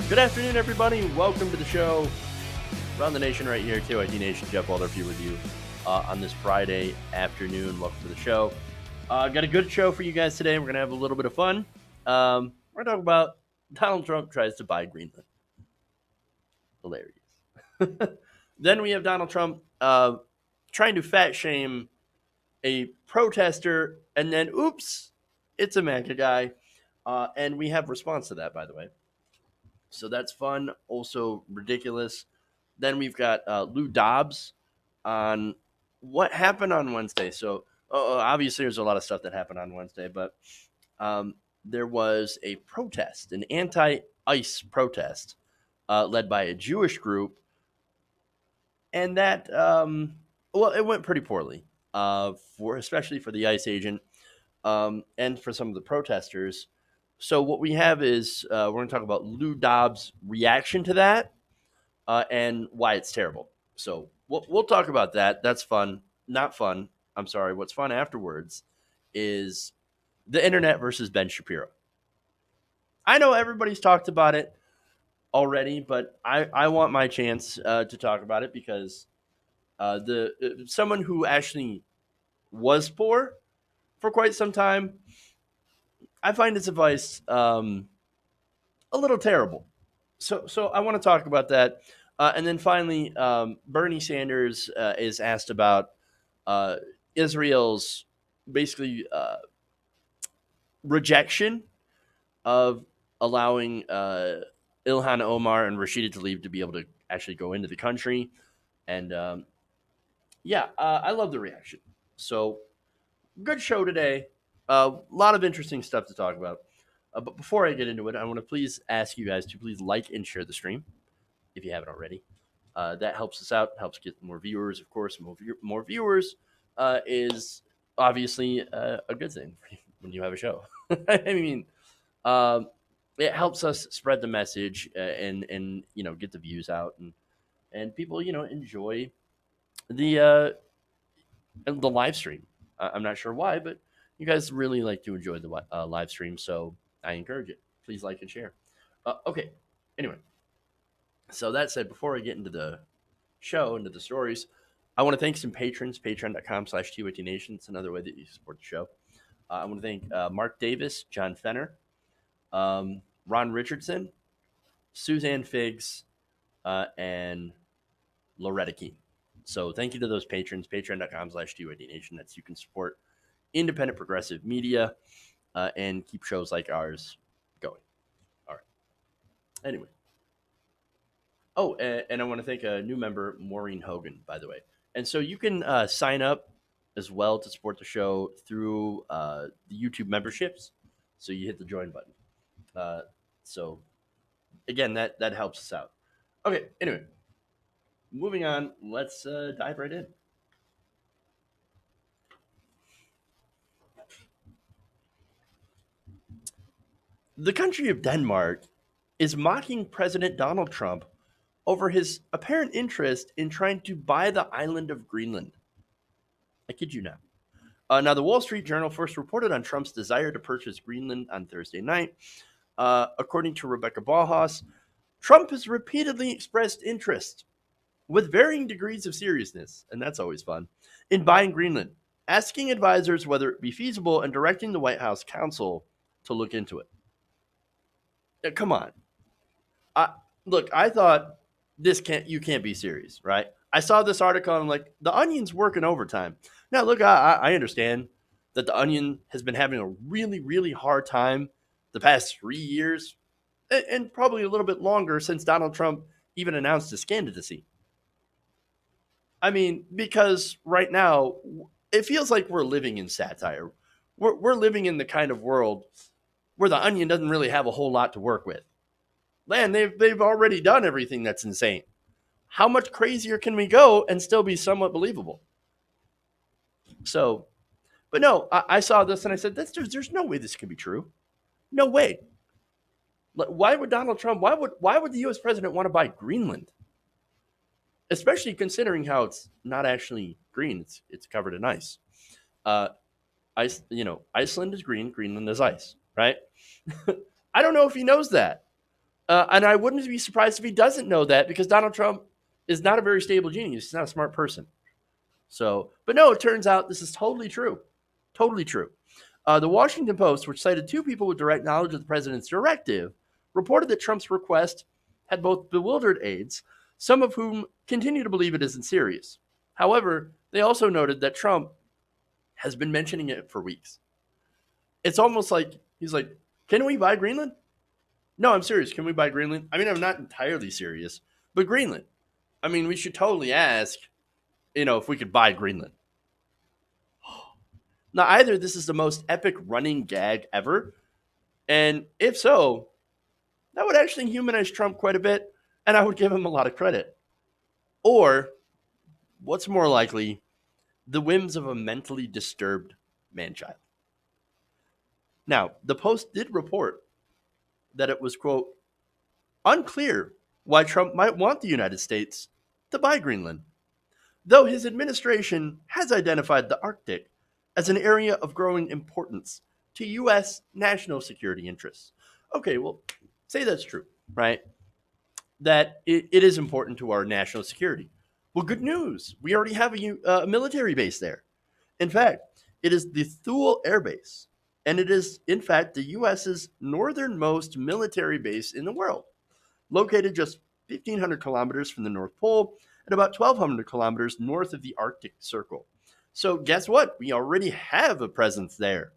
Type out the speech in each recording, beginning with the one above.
Good afternoon, everybody. Welcome to the show. Around the nation right here, KYT Nation. Jeff Walder here with you on this Friday afternoon. Welcome to the show. Got a good show for you guys today. We're going to have a little bit of fun. We're going to talk about Donald Trump tries to buy Greenland. Hilarious. Then we have Donald Trump trying to fat shame a protester, and then, oops, it's a MAGA guy. And we have response to that, by the way. So that's fun, also ridiculous. Then we've got Lou Dobbs on what happened on Wednesday. So obviously there's a lot of stuff that happened on Wednesday, but there was a protest, an anti-ICE protest led by a Jewish group. And that, it went pretty poorly, especially for the ICE agent and for some of the protesters. So what we have is we're going to talk about Lou Dobbs' reaction to that and why it's terrible. So we'll talk about that. That's fun. Not fun. I'm sorry. What's fun afterwards is the internet versus Ben Shapiro. I know everybody's talked about it already, but I want my chance to talk about it because someone who actually was poor for quite some time, I find his advice a little terrible. So I want to talk about that. And then finally, Bernie Sanders is asked about Israel's basically rejection of allowing Ilhan Omar and Rashida Tlaib to be able to actually go into the country. And I love the reaction. So good show today. A lot of interesting stuff to talk about. But before I get into it, I want to please ask you guys to please like and share the stream if you haven't already. That helps us out, helps get more viewers. Of course, more viewers is obviously a good thing when you have a show. I mean, it helps us spread the message and get the views out and people enjoy the live stream. I'm not sure why, but you guys really like to enjoy the live stream, so I encourage it. Please like and share. Okay. Anyway, so that said, before I get into the show, into the stories, I want to thank some patrons, patreon.com/TYTNation. It's another way that you support the show. I want to thank Mark Davis, John Fenner, Ron Richardson, Suzanne Figs, and Loretta Keene. So thank you to those patrons, patreon.com/TYTNation. That's you can support independent progressive media and keep shows like ours going. All right. Anyway. Oh, and I want to thank a new member, Maureen Hogan, by the way. And so you can sign up as well to support the show through the YouTube memberships. So you hit the join button. So again, that helps us out. Okay, anyway, moving on, let's dive right in. The country of Denmark is mocking President Donald Trump over his apparent interest in trying to buy the island of Greenland. I kid you not. Now, the Wall Street Journal first reported on Trump's desire to purchase Greenland on Thursday night. According to Rebecca Bauhaus, Trump has repeatedly expressed interest, with varying degrees of seriousness, and that's always fun, in buying Greenland, asking advisors whether it be feasible and directing the White House counsel to look into it. Come on. Look, I thought you can't be serious, right? I saw this article and I'm like, the Onion's working overtime. Now, look, I understand that the Onion has been having a really, really hard time the past 3 years and probably a little bit longer since Donald Trump even announced his candidacy. I mean, because right now it feels like we're living in satire. We're living in the kind of world where the Onion doesn't really have a whole lot to work with. Man, they've already done everything that's insane. How much crazier can we go and still be somewhat believable? So, but no, I saw this and I said, there's no way this can be true. No way. Why would Donald Trump, why would the U.S. president want to buy Greenland? Especially considering how it's not actually green. It's covered in ice. Iceland is green, Greenland is ice, right? I don't know if he knows that. And I wouldn't be surprised if he doesn't know that because Donald Trump is not a very stable genius. He's not a smart person. So, but no, it turns out this is totally true. Totally true. The Washington Post, which cited two people with direct knowledge of the president's directive, reported that Trump's request had both bewildered aides, some of whom continue to believe it isn't serious. However, they also noted that Trump has been mentioning it for weeks. It's almost like he's like, can we buy Greenland? No, I'm serious. Can we buy Greenland? I mean, I'm not entirely serious, but Greenland. I mean, we should totally ask, if we could buy Greenland. Now, either this is the most epic running gag ever, and if so, that would actually humanize Trump quite a bit, and I would give him a lot of credit. Or, what's more likely, the whims of a mentally disturbed man-child. Now, the Post did report that it was, quote, unclear why Trump might want the United States to buy Greenland, though his administration has identified the Arctic as an area of growing importance to U.S. national security interests. Okay, well, say that's true, right? That it is important to our national security. Well, good news. We already have a military base there. In fact, it is the Thule Air Base, and it is, in fact, the U.S.'s northernmost military base in the world, located just 1,500 kilometers from the North Pole and about 1,200 kilometers north of the Arctic Circle. So guess what? We already have a presence there.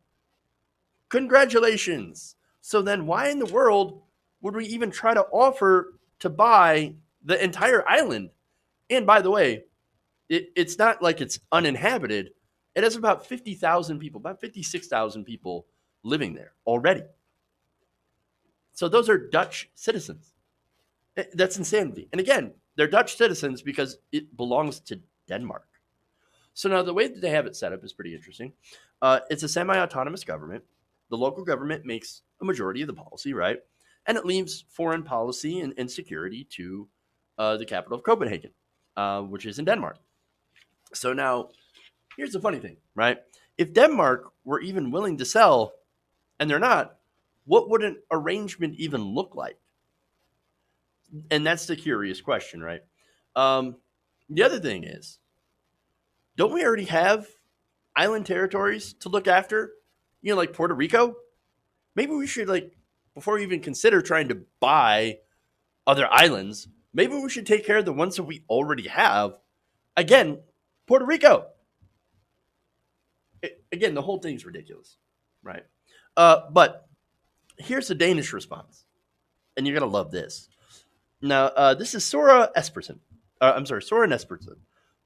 Congratulations. So then why in the world would we even try to offer to buy the entire island? And by the way, it's not like it's uninhabited. It has about 50,000 people, about 56,000 people living there already. So those are Dutch citizens. That's insanity. And again, they're Dutch citizens because it belongs to Denmark. So now the way that they have it set up is pretty interesting. It's a semi-autonomous government. The local government makes a majority of the policy, right? And it leaves foreign policy and security to the capital of Copenhagen, which is in Denmark. So now, here's the funny thing, right? If Denmark were even willing to sell, and they're not, what would an arrangement even look like? And that's the curious question, right? The other thing is, don't we already have island territories to look after? Like Puerto Rico? Maybe we should, before we even consider trying to buy other islands, maybe we should take care of the ones that we already have. Again, Puerto Rico. Again, the whole thing's ridiculous, right? But here's the Danish response, and you're going to love this. Now, this is Soren Espersen,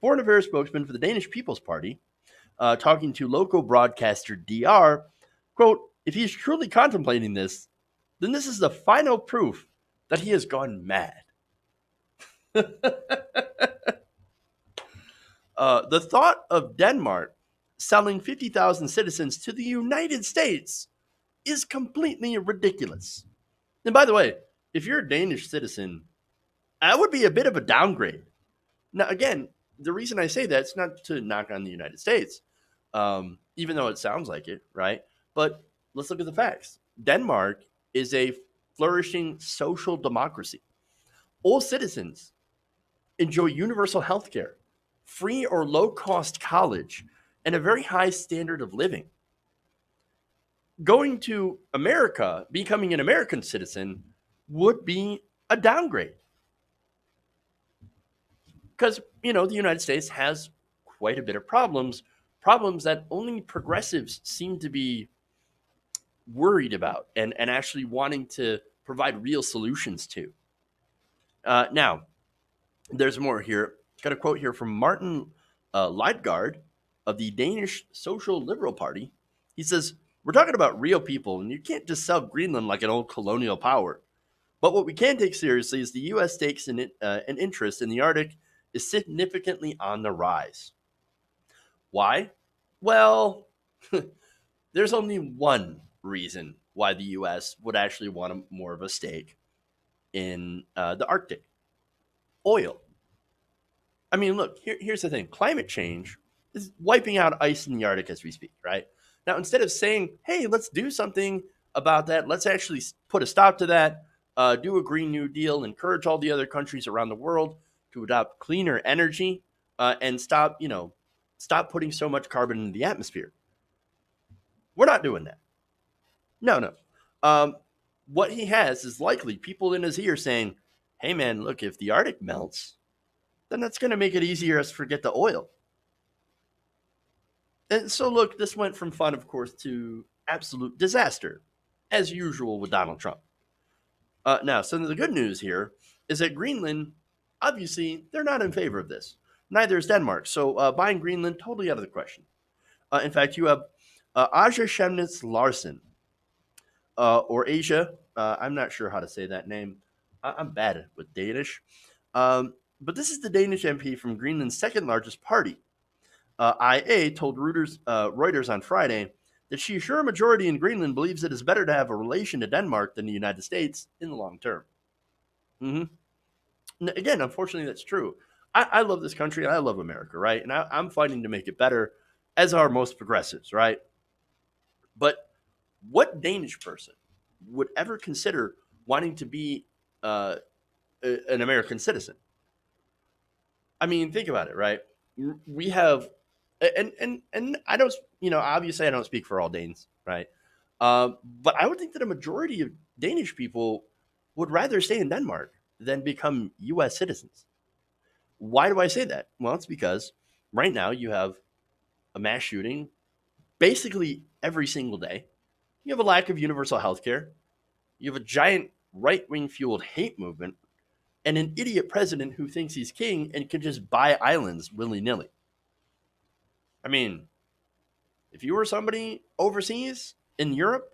foreign affairs spokesman for the Danish People's Party, talking to local broadcaster DR, quote, if he's truly contemplating this, then this is the final proof that he has gone mad. The thought of Denmark selling 50,000 citizens to the United States is completely ridiculous. And by the way, if you're a Danish citizen, that would be a bit of a downgrade. Now, again, the reason I say that, it's not to knock on the United States, even though it sounds like it, right? But let's look at the facts. Denmark is a flourishing social democracy. All citizens enjoy universal health care, free or low-cost college, and a very high standard of living. Going to America, becoming an American citizen, would be a downgrade. Because, the United States has quite a bit of problems that only progressives seem to be worried about and actually wanting to provide real solutions to. Now, there's more here. Got a quote here from Martin Lidegaard of the Danish Social Liberal Party. He says, we're talking about real people, and you can't just sell Greenland like an old colonial power. But what we can take seriously is the U.S. stakes in an interest in the Arctic is significantly on the rise. Why? Well, there's only one reason why the U.S. would actually want more of a stake in the Arctic. Oil. I mean, look, here's the thing. Climate change is wiping out ice in the Arctic as we speak, right? Now, instead of saying, hey, let's do something about that, let's actually put a stop to that, do a Green New Deal, encourage all the other countries around the world to adopt cleaner energy, and stop putting so much carbon into the atmosphere. We're not doing that. No, no. Um, what he has is likely people in his ear saying, "Hey, man, look, if the Arctic melts, then that's going to make it easier us to forget the oil." And so, look, this went from fun, of course, to absolute disaster, as usual with Donald Trump. Now, some of the good news here is that Greenland, obviously, they're not in favor of this. Neither is Denmark. So, buying Greenland, totally out of the question. In fact, you have Aja Shemnitz Larsen, or Asia. I'm not sure how to say that name. I'm bad with Danish. But this is the Danish MP from Greenland's second largest party. IA told Reuters on Friday that she sure a majority in Greenland believes it is better to have a relation to Denmark than the United States in the long term. Again, unfortunately, that's true. I love this country and I love America, right? And I'm fighting to make it better, as are most progressives, right? But what Danish person would ever consider wanting to be an American citizen? I mean, think about it, right? We have, and I don't, obviously I don't speak for all Danes, right? But I would think that a majority of Danish people would rather stay in Denmark than become U.S. citizens. Why do I say that? Well, it's because right now you have a mass shooting basically every single day. You have a lack of universal health care. You have a giant right wing fueled hate movement and an idiot president who thinks he's king and can just buy islands willy nilly. I mean, if you were somebody overseas in Europe,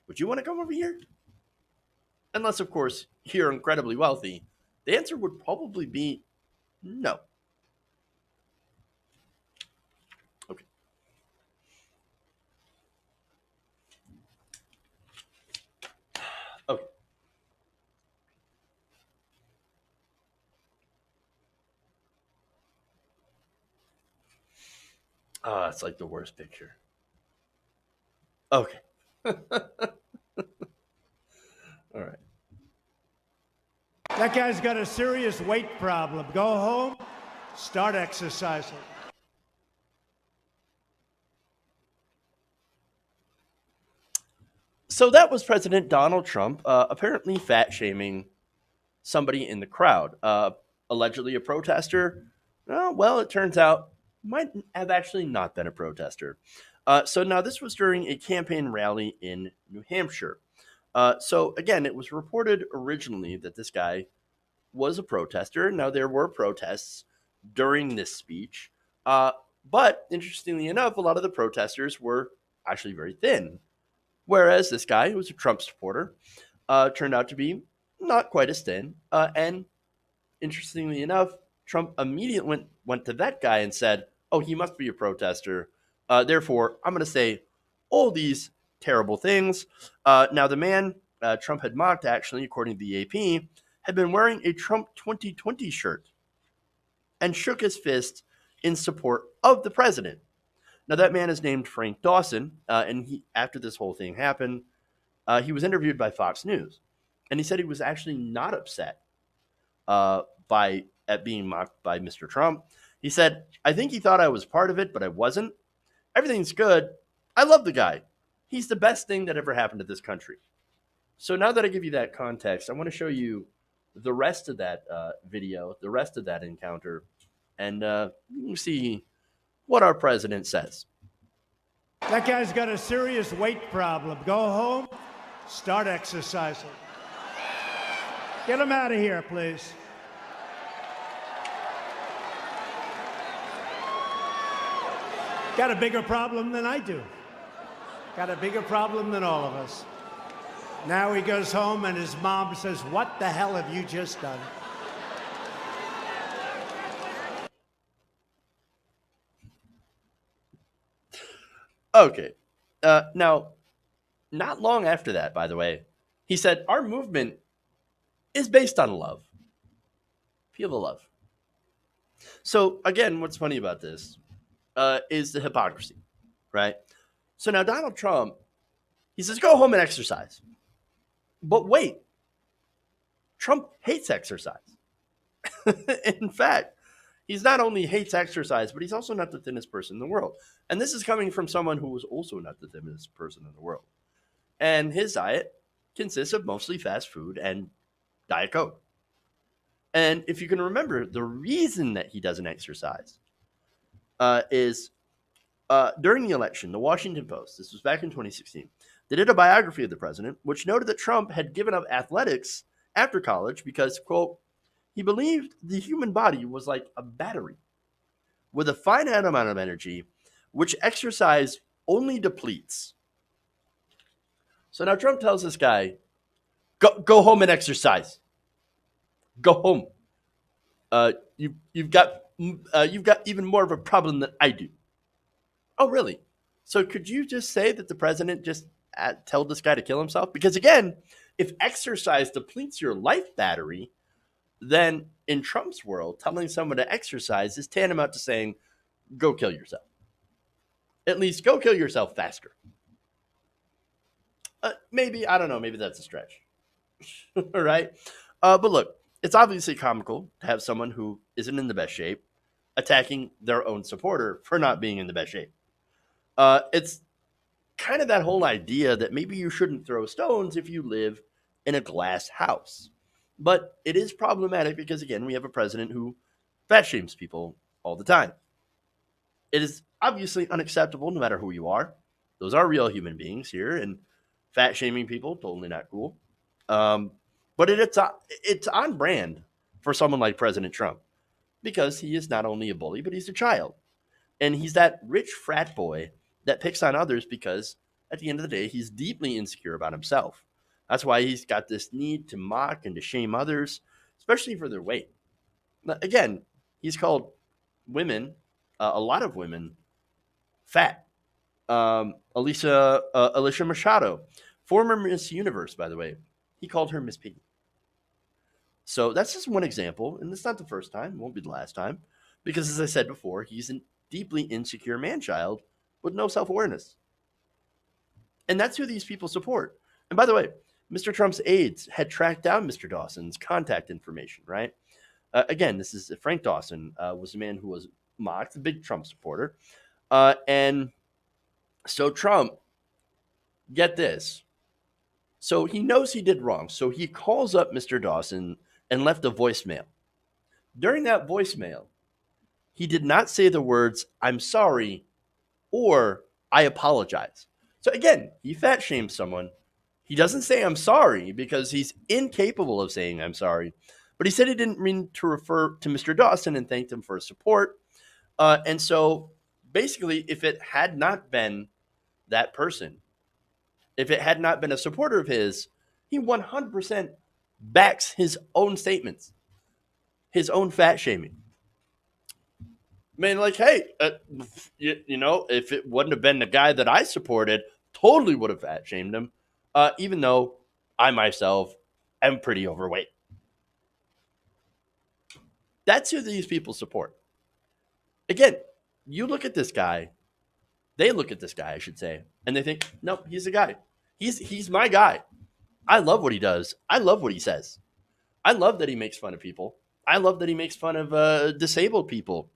would you want to come over here? Unless, of course, you're incredibly wealthy. The answer would probably be no. Okay. Okay. Oh, it's like the worst picture. Okay. All right. That guy's got a serious weight problem. Go home, start exercising. So that was President Donald Trump apparently fat shaming somebody in the crowd, allegedly a protester. Oh, well, it turns out might have actually not been a protester. So now this was during a campaign rally in New Hampshire. So again, it was reported originally that this guy was a protester. Now there were protests during this speech, but interestingly enough, a lot of the protesters were actually very thin, whereas this guy, who was a Trump supporter, turned out to be not quite as thin. And interestingly enough, Trump immediately went to that guy and said, "Oh, he must be a protester. Therefore, I'm going to say all these terrible things." Now, the man Trump had mocked, actually, according to the AP, had been wearing a Trump 2020 shirt and shook his fist in support of the president. Now, that man is named Frank Dawson, and after this whole thing happened, he was interviewed by Fox News, and he said he was actually not upset at being mocked by Mr. Trump. He said, "I think he thought I was part of it, but I wasn't. Everything's good. I love the guy. He's the best thing that ever happened to this country." So now that I give you that context, I want to show you the rest of that video, the rest of that encounter, and you see what our president says. That guy's got a serious weight problem. Go home, start exercising. Get him out of here, please. Got a bigger problem than I do. Got a bigger problem than all of us. Now he goes home and his mom says, "What the hell have you just done?" Okay. Now, not long after that, by the way, he said, "Our movement is based on love. Feel the love." So, again, what's funny about this is the hypocrisy, right? So now Donald Trump, he says, "Go home and exercise." But wait, Trump hates exercise. In fact, he's not only hates exercise, but he's also not the thinnest person in the world. And this is coming from someone who was also not the thinnest person in the world. And his diet consists of mostly fast food and Diet Coke. And if you can remember, the reason that he doesn't exercise is during the election, the Washington Post, this was back in 2016, they did a biography of the president, which noted that Trump had given up athletics after college because, quote, he believed the human body was like a battery with a finite amount of energy, which exercise only depletes. So now Trump tells this guy, go home and exercise. Go home. You've got even more of a problem than I do. Oh, really? So could you just say that the president just told this guy to kill himself? Because again, if exercise depletes your life battery, then in Trump's world, telling someone to exercise is tantamount to saying, go kill yourself. At least go kill yourself faster. Maybe, I don't know, maybe that's a stretch. All right. But look, it's obviously comical to have someone who isn't in the best shape attacking their own supporter for not being in the best shape. It's kind of that whole idea that maybe you shouldn't throw stones if you live in a glass house. But it is problematic because, again, we have a president who fat shames people all the time. It is obviously unacceptable no matter who you are. Those are real human beings here, and fat shaming people, totally not cool. But it's on brand for someone like President Trump because he is not only a bully, but he's a child. And he's that rich frat boy that picks on others because at the end of the day, he's deeply insecure about himself. That's why he's got this need to mock and to shame others, especially for their weight. Now, again, he's called women, a lot of women, fat. Alicia Machado, former Miss Universe, by the way, he called her Miss Piggy. So that's just one example, and it's not the first time, it won't be the last time, because as I said before, he's a deeply insecure man-child with no self-awareness. And that's who these people support. And by the way, Mr. Trump's aides had tracked down Mr. Dawson's contact information, right? Again, this is Frank Dawson, was a man who was mocked, a big Trump supporter. And so Trump, get this. So he knows he did wrong. So he calls up Mr. Dawson and left a voicemail. During that voicemail, he did not say the words, I'm sorry, or I apologize. So again, he fat shames someone. He doesn't say I'm sorry because he's incapable of saying I'm sorry. But he said he didn't mean to refer to Mr. Dawson and thanked him for his support. And so basically, if it had not been that person, if it had not been a supporter of his, he 100% backs his own statements, his own fat shaming. I mean, like, hey, if it wouldn't have been the guy that I supported, totally would have fat shamed him, even though I myself am pretty overweight. That's who these people support. Again, you look at this guy, they look at this guy, I should say, and they think, nope, he's a guy. He's my guy. I love what he does. I love what he says. I love that he makes fun of people. I love that he makes fun of disabled people,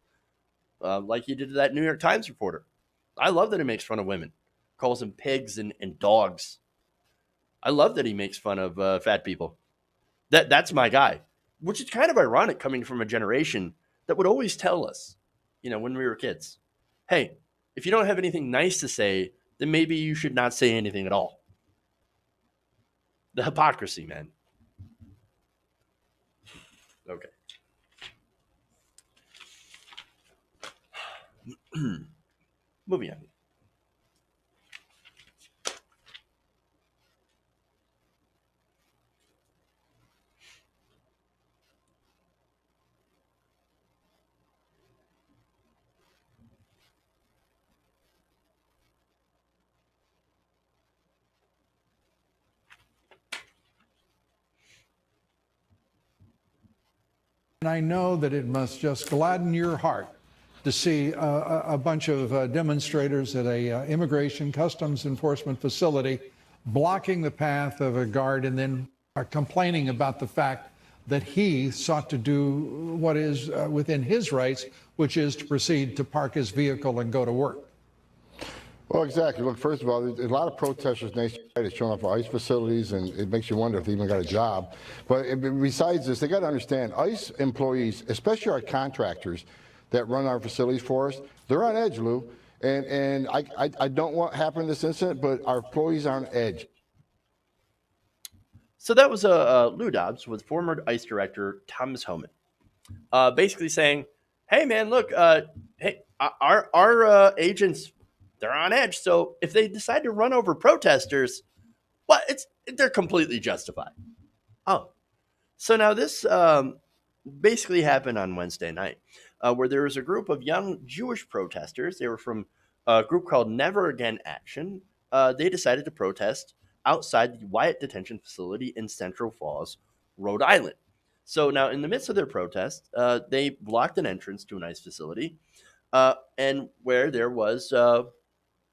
like he did to that New York Times reporter. I love that he makes fun of women, calls them pigs and dogs. I love that he makes fun of fat people. That's my guy, which is kind of ironic coming from a generation that would always tell us, when we were kids, hey, if you don't have anything nice to say, then maybe you should not say anything at all. The hypocrisy, man. Okay. Moving on. And I know that it must just gladden your heart to see a bunch of demonstrators at a immigration customs enforcement facility blocking the path of a guard and then are complaining about the fact that he sought to do what is within his rights, which is to proceed to park his vehicle and go to work. Well, exactly. Look, first of all, there's a lot of protesters nationwide showing up for ICE facilities, and it makes you wonder if they even got a job. But besides this, they got to understand ICE employees, especially our contractors that run our facilities for us, they're on edge, Lou. And I don't want to happen in this incident, but our employees are on edge. So that was Lou Dobbs with former ICE director Thomas Homan, basically saying, "Hey, man, look, hey, our agents, they're on edge. So if they decide to run over protesters, well, they're completely justified." Oh, so now this basically happened on Wednesday night, where there was a group of young Jewish protesters. They were from a group called Never Again Action. They decided to protest outside the Wyatt Detention Facility in Central Falls, Rhode Island. So now, in the midst of their protest, they blocked an entrance to an ICE facility, and where there was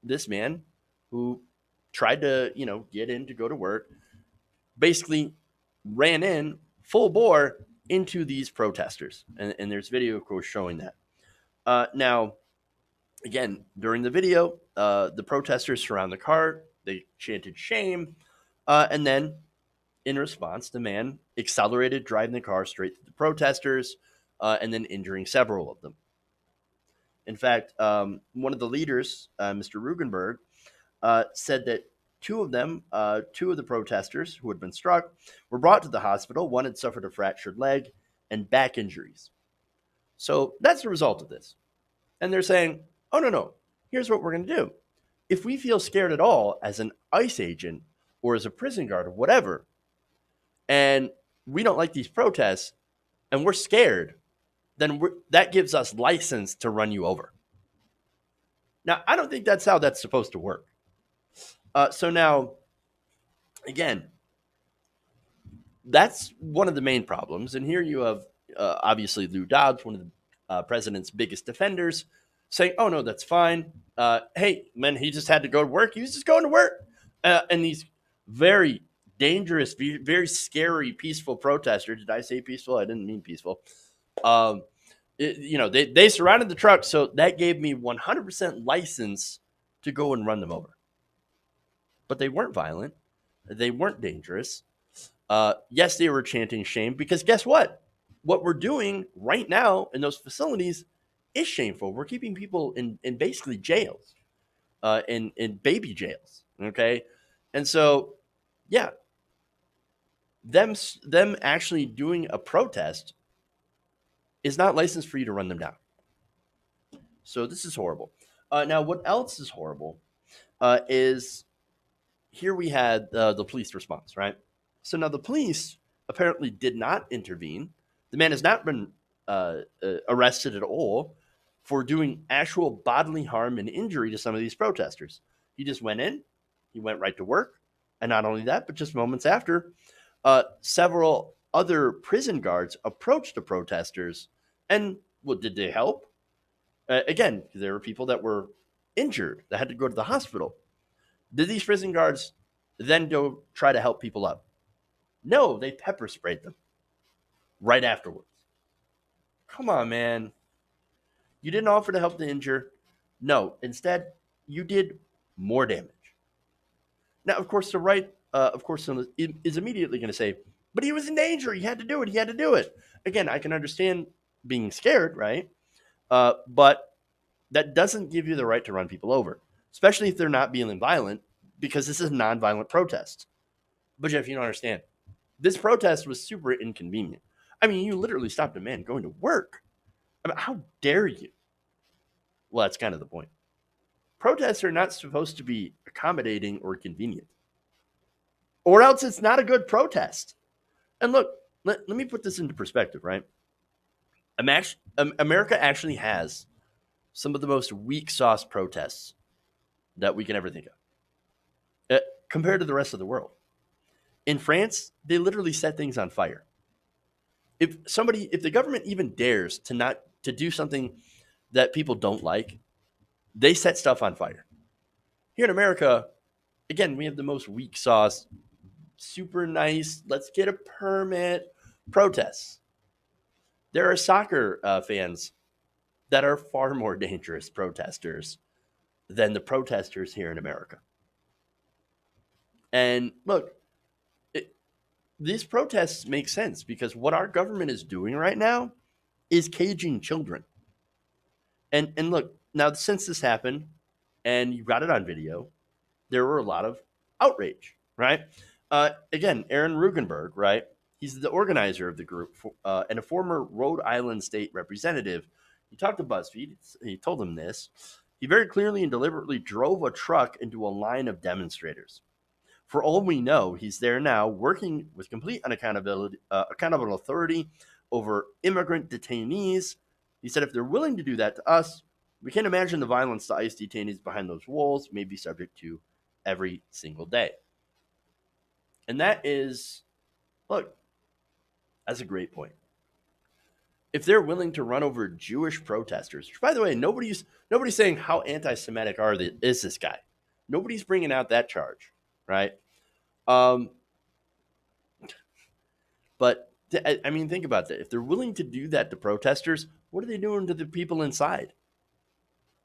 this man who tried to, get in to go to work, basically ran in full bore into these protesters. And there's video, of course, showing that. Now, again, during the video, the protesters surround the car. They chanted shame. And then, in response, the man accelerated, driving the car straight to the protesters, and then injuring several of them. In fact, one of the leaders, Mr. Rugenberg, said that two of the protesters who had been struck, were brought to the hospital. One had suffered a fractured leg and back injuries. So that's the result of this. And they're saying, oh, no, here's what we're going to do. If we feel scared at all as an ICE agent or as a prison guard or whatever, and we don't like these protests and we're scared, then that gives us license to run you over. Now, I don't think that's how that's supposed to work. So now, again, that's one of the main problems. And here you have, obviously, Lou Dobbs, one of the president's biggest defenders, saying, oh, no, that's fine. Hey, man, he just had to go to work. He was just going to work. And these very dangerous, very scary, peaceful protesters. Did I say peaceful? I didn't mean peaceful. They surrounded the truck, so that gave me 100% license to go and run them over. But they weren't violent. They weren't dangerous. Yes, they were chanting shame, because guess what? What we're doing right now in those facilities is shameful. We're keeping people in basically jails, in baby jails, okay? And so, yeah, them actually doing a protest is not licensed for you to run them down. So this is horrible. Now, what else is horrible is here we had the police response, right? So now the police apparently did not intervene. The man has not been arrested at all for doing actual bodily harm and injury to some of these protesters. He just went in, he went right to work. And not only that, but just moments after, several other prison guards approached the protesters. And, well, did they help? Again, there were people that were injured that had to go to the hospital. Did these prison guards then go try to help people up? No, they pepper sprayed them right afterwards. Come on, man. You didn't offer to help the injured. No, instead, you did more damage. Now, of course, the right, is immediately going to say, but he was in danger. He had to do it. Again, I can understand being scared, right? But that doesn't give you the right to run people over, especially if they're not being violent, because this is a nonviolent protest. But Jeff, you don't understand. This protest was super inconvenient. I mean, you literally stopped a man going to work. I mean, how dare you? Well, that's kind of the point. Protests are not supposed to be accommodating or convenient, or else it's not a good protest. And look, let me put this into perspective, right? America actually has some of the most weak sauce protests that we can ever think of, compared to the rest of the world. In France, they literally set things on fire. If the government even dares to do something that people don't like, they set stuff on fire. Here in America, again, we have the most weak sauce, super nice, let's get a permit, Protests. There are soccer fans that are far more dangerous protesters than the protesters here in America. And look, these protests make sense because what our government is doing right now is caging children. And look, now since this happened and you got it on video, there were a lot of outrage, right? Again, Aaron Rugenberg, right? He's the organizer of the group and a former Rhode Island state representative. He talked to BuzzFeed. He told them this. He very clearly and deliberately drove a truck into a line of demonstrators. For all we know, he's there now working with complete accountable authority over immigrant detainees. He said if they're willing to do that to us, we can't imagine the violence the ICE detainees behind those walls may be subject to every single day. And that is, look, that's a great point. If they're willing to run over Jewish protesters, which, by the way, nobody's saying how anti-Semitic is this guy. Nobody's bringing out that charge, right? But I mean, think about that. If they're willing to do that to protesters, what are they doing to the people inside?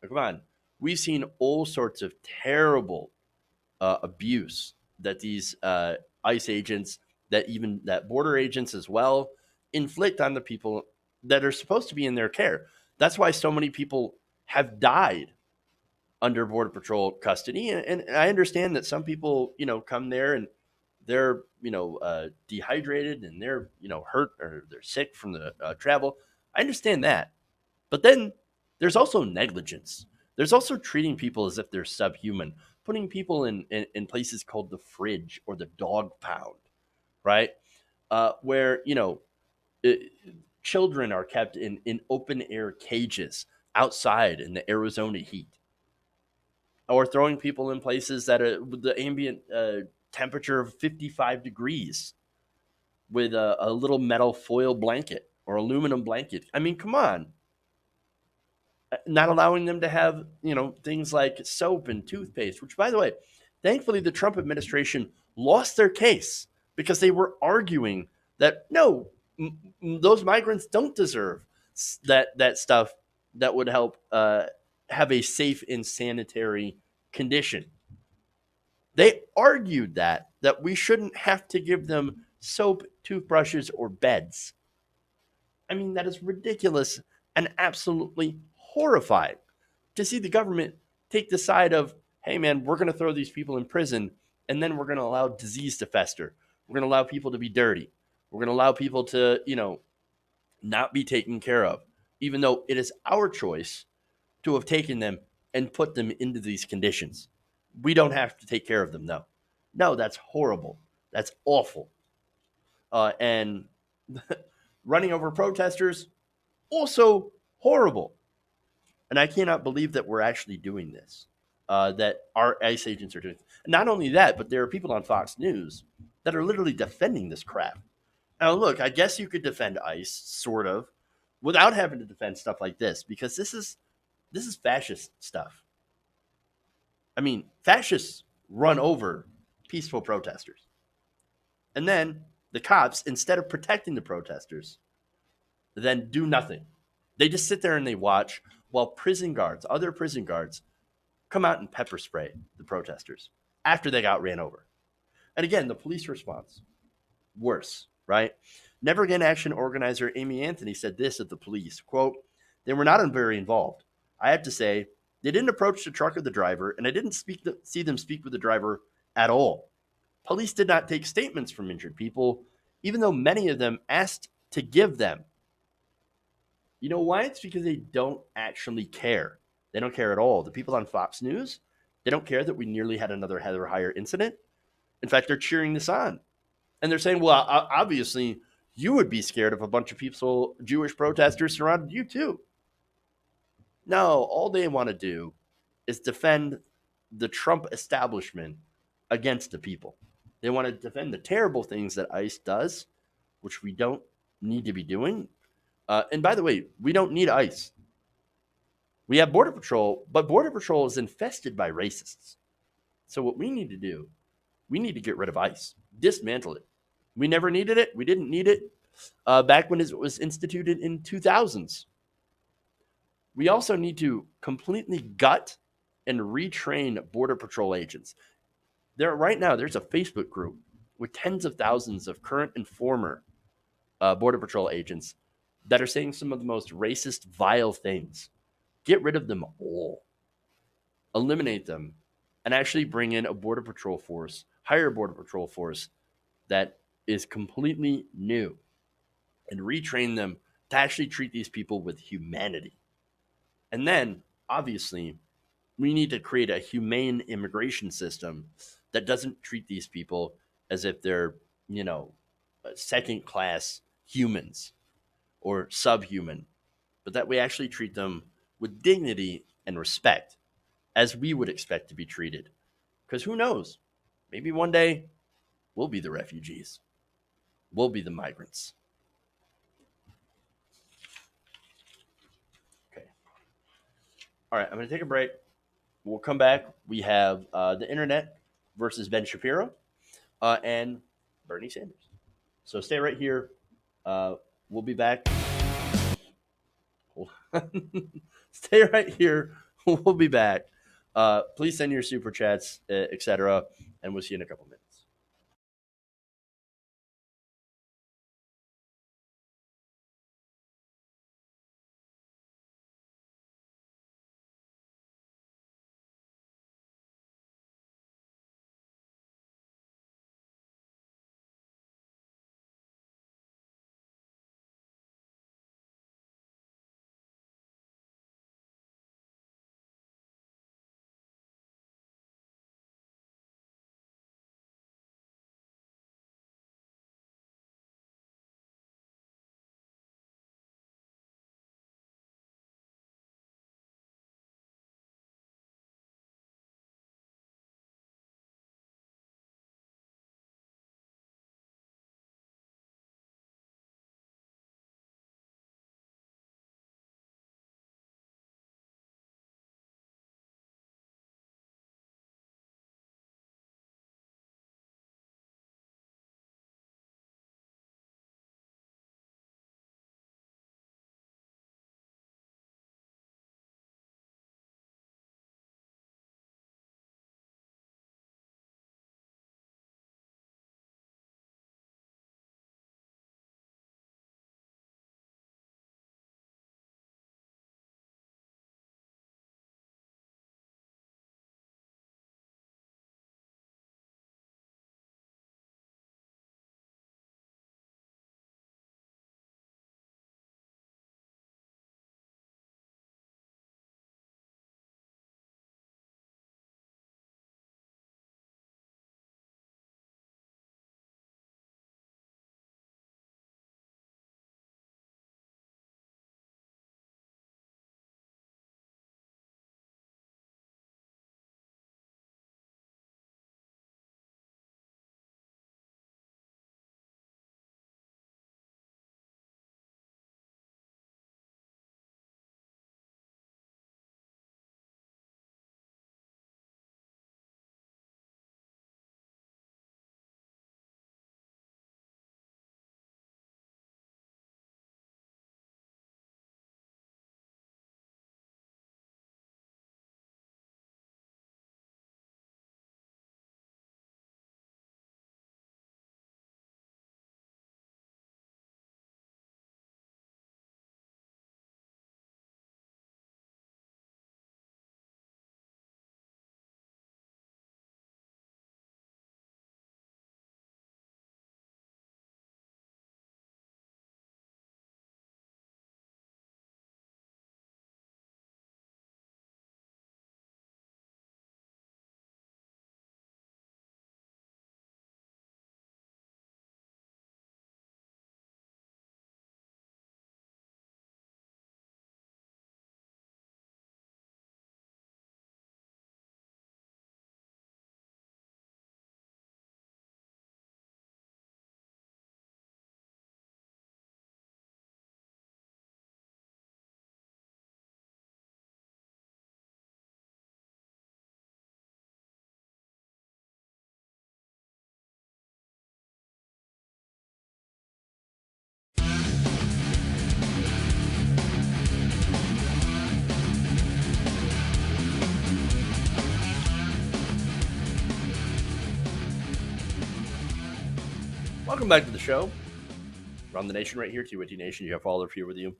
Come on, we've seen all sorts of terrible abuse that these ICE agents, that border agents as well, inflict on the people that are supposed to be in their care. That's why so many people have died under Border Patrol custody. And I understand that some people, come there and they're, dehydrated and they're, hurt or they're sick from the travel. I understand that. But then there's also negligence. There's also treating people as if they're subhuman, putting people in places called the fridge or the dog pound, right? Where, children are kept in open air cages outside in the Arizona heat, or throwing people in places that are with the ambient temperature of 55 degrees with a little metal foil blanket or aluminum blanket. I mean, come on. Not allowing them to have, things like soap and toothpaste, which, by the way, thankfully the Trump administration lost their case because they were arguing that, no, those migrants don't deserve that stuff that would help have a safe and sanitary condition. They argued that we shouldn't have to give them soap, toothbrushes, or beds. I mean, that is ridiculous and absolutely horrifying to see the government take the side of, hey, man, we're going to throw these people in prison, and then we're going to allow disease to fester. We're going to allow people to be dirty. We're going to allow people to, not be taken care of, even though it is our choice to have taken them and put them into these conditions. We don't have to take care of them, though. No, that's horrible. That's awful. And running over protesters, also horrible. And I cannot believe that we're actually doing this, that our ICE agents are doing. Not only that, but there are people on Fox News that are literally defending this crap. Now, look, I guess you could defend ICE, sort of, without having to defend stuff like this, because this is fascist stuff. I mean, fascists run over peaceful protesters. And then the cops, instead of protecting the protesters, then do nothing. They just sit there and they watch while other prison guards, come out and pepper spray the protesters after they got ran over. And again, the police response, worse, right? Never Again Action organizer Amy Anthony said this of the police, quote, "They were not very involved. I have to say, they didn't approach the truck or the driver, and I didn't see them speak with the driver at all. Police did not take statements from injured people, even though many of them asked to give them." You know why? It's because they don't actually care. They don't care at all. The people on Fox News, they don't care that we nearly had another Heather Heyer incident. In fact, they're cheering this on. And they're saying, well, obviously, you would be scared if a bunch of people, Jewish protesters, surrounded you too. No, all they want to do is defend the Trump establishment against the people. They want to defend the terrible things that ICE does, which we don't need to be doing. And by the way, we don't need ICE. We have Border Patrol, but Border Patrol is infested by racists. So what we need to get rid of ICE, dismantle it. We never needed it. We didn't need it. back when it was instituted in 2000s. We also need to completely gut and retrain Border Patrol agents. Right now, there's a Facebook group with tens of thousands of current and former Border Patrol agents that are saying some of the most racist, vile things. Get rid of them all, eliminate them, and actually bring in a Border Patrol force, hire a Border Patrol force that is completely new and retrain them to actually treat these people with humanity. And then, obviously, we need to create a humane immigration system that doesn't treat these people as if they're, you know, second class humans or subhuman, but that we actually treat them with dignity and respect as we would expect to be treated. Because who knows? Maybe one day we'll be the refugees, we'll be the migrants. Okay. All right, I'm going to take a break. We'll come back. We have the internet versus Ben Shapiro and Bernie Sanders. So stay right here. We'll be back. Stay right here. We'll be back. Please send your super chats, etc., and we'll see you in a couple minutes. Welcome back to the show. Run the Nation right here, TWT Nation. You have Faller here with you.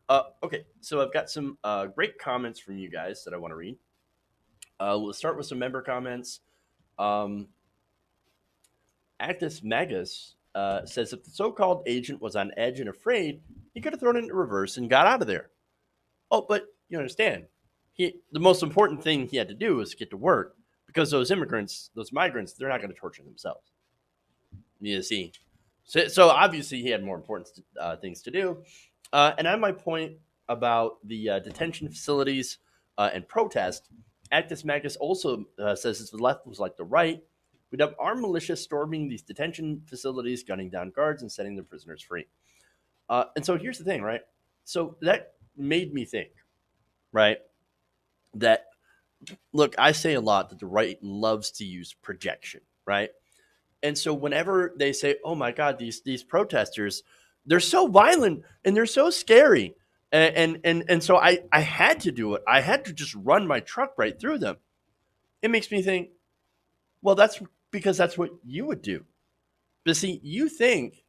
Okay, so I've got some great comments from you guys that I want to read. We'll start with some member comments. Actus Magus says if the so-called agent was on edge and afraid, he could have thrown it in reverse and got out of there. Oh, but you understand, the most important thing he had to do was get to work because those immigrants, those migrants, they're not going to torture themselves. You see, so obviously he had more important things to do. And on my point about the detention facilities and protest, Actus Magus also says if the left was like the right, we'd have armed militia storming these detention facilities, gunning down guards, and setting the prisoners free. And so here's the thing, right? So that made me think, right, that, look, I say a lot that the right loves to use projection, right? And so whenever they say, oh my God, these protesters, they're so violent and they're so scary. And so I had to do it. I had to just run my truck right through them. It makes me think, well, that's because that's what you would do. But see, you think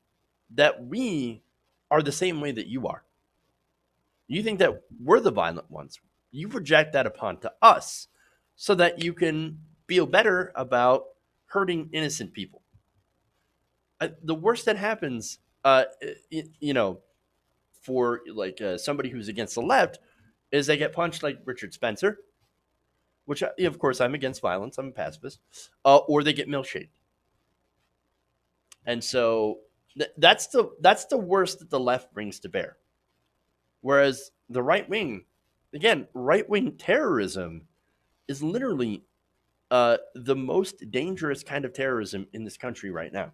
that we are the same way that you are. You think that we're the violent ones. You project that upon to us so that you can feel better about hurting innocent people. The worst that happens, for like somebody who's against the left, is they get punched like Richard Spencer, which of course I'm against violence. I'm a pacifist, or they get milkshaked. And so that's the worst that the left brings to bear. Whereas the right wing, again, right wing terrorism is literally the most dangerous kind of terrorism in this country right now.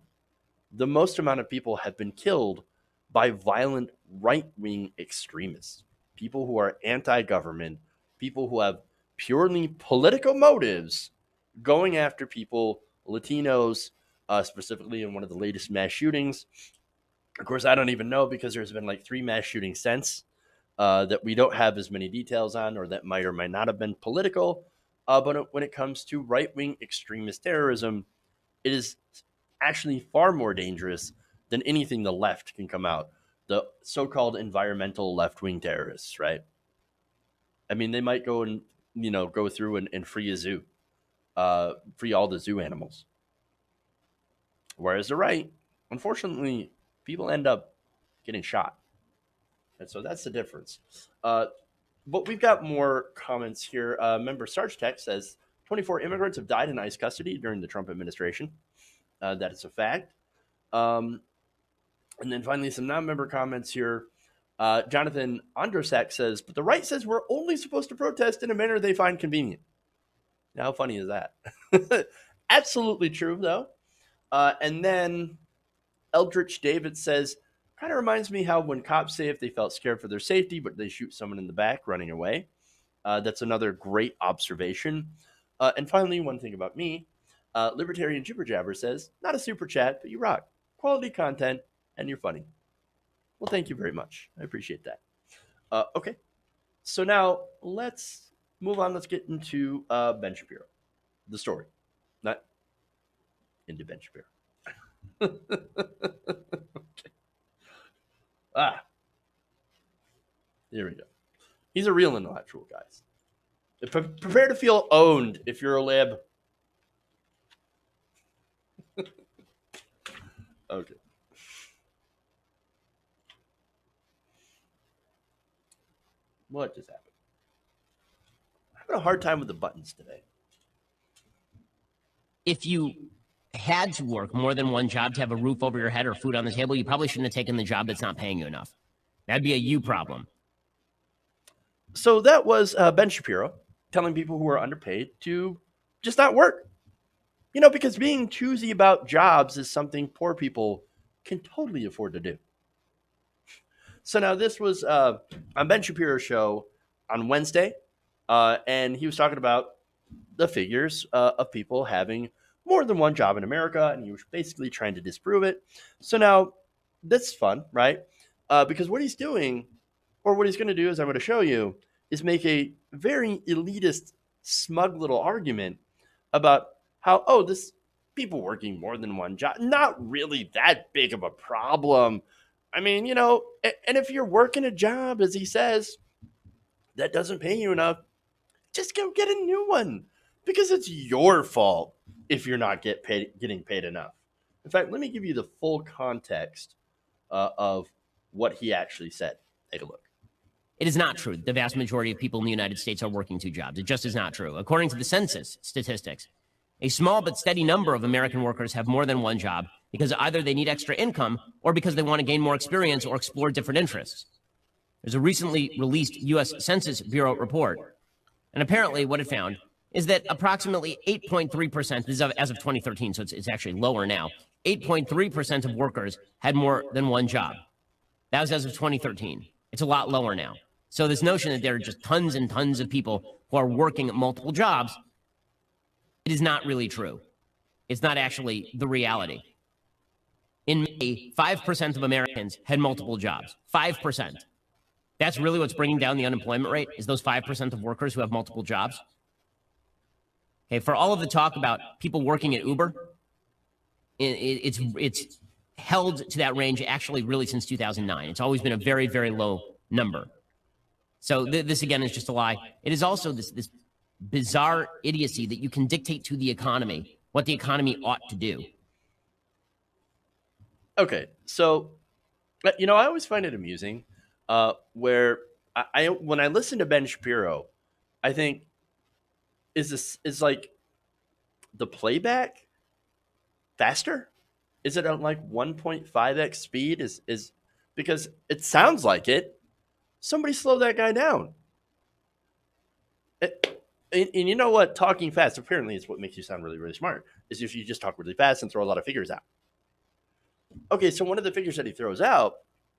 The most amount of people have been killed by violent right-wing extremists, people who are anti-government, people who have purely political motives going after people, Latinos, specifically in one of the latest mass shootings. Of course, I don't even know because there's been like 3 mass shootings since that we don't have as many details on, or that might or might not have been political. But when it comes to right-wing extremist terrorism, it is actually far more dangerous than anything the left can come out. The so-called environmental left-wing terrorists, right? I mean, they might go and, go through and free a zoo, free all the zoo animals. Whereas the right, unfortunately, people end up getting shot. And so that's the difference. But we've got more comments here. Member Sarge Tech says 24 immigrants have died in ICE custody during the Trump administration. That is a fact. And then finally, some non-member comments here. Jonathan Androsek says, but the right says we're only supposed to protest in a manner they find convenient. Now, how funny is that? Absolutely true, though. And then Eldritch David says, kind of reminds me how when cops say if they felt scared for their safety, but they shoot someone in the back running away. That's another great observation. And finally, one thing about me. Libertarian Jibber Jabber says, not a super chat, but you rock. Quality content, and you're funny. Well, thank you very much. I appreciate that. Okay, so now let's move on. Let's get into Ben Shapiro, the story, not into Ben Shapiro. Okay. Here we go. He's a real intellectual, guys. Prepare to feel owned if you're a lib. Okay. What just happened? I'm having a hard time with the buttons today. If you had to work more than one job to have a roof over your head or food on the table, you probably shouldn't have taken the job that's not paying you enough. That'd be a you problem. So that was Ben Shapiro telling people who are underpaid to just not work. Because being choosy about jobs is something poor people can totally afford to do. So now this was on Ben Shapiro's show on Wednesday, and he was talking about the figures of people having more than one job in America, and he was basically trying to disprove it. So now that's fun, right? Because what he's doing, or what he's going to do, as I'm going to show you, is make a very elitist, smug little argument about how, people working more than one job, not really that big of a problem. I mean, and if you're working a job, as he says, that doesn't pay you enough, just go get a new one because it's your fault if you're not getting paid enough. In fact, let me give you the full context of what he actually said. Take a look. It is not true that the vast majority of people in the United States are working 2 jobs. It just is not true. According to the census statistics, a small but steady number of American workers have more than one job because either they need extra income or because they want to gain more experience or explore different interests. There's a recently released U.S. Census Bureau report, and apparently what it found is that approximately 8.3%, this is as of 2013, so it's actually lower now, 8.3% of workers had more than one job. That was as of 2013. It's a lot lower now. So this notion that there are just tons and tons of people who are working multiple jobs, it is not really true. It's not actually the reality. In May, 5% of Americans had multiple jobs. 5%. That's really what's bringing down the unemployment rate, is those 5% of workers who have multiple jobs. Okay, for all of the talk about people working at Uber, it's held to that range actually really since 2009. It's always been a very, very low number. So this, again, is just a lie. It is also this bizarre idiocy that you can dictate to the economy what the economy ought to do. Okay, so, I always find it amusing where I when I listen to Ben Shapiro, I think, is like the playback faster? Is it at like 1.5x speed? Is because it sounds like it. Somebody slow that guy down. And you know what? Talking fast apparently is what makes you sound really, really smart. Is if you just talk really fast and throw a lot of figures out. Okay, so one of the figures that he throws out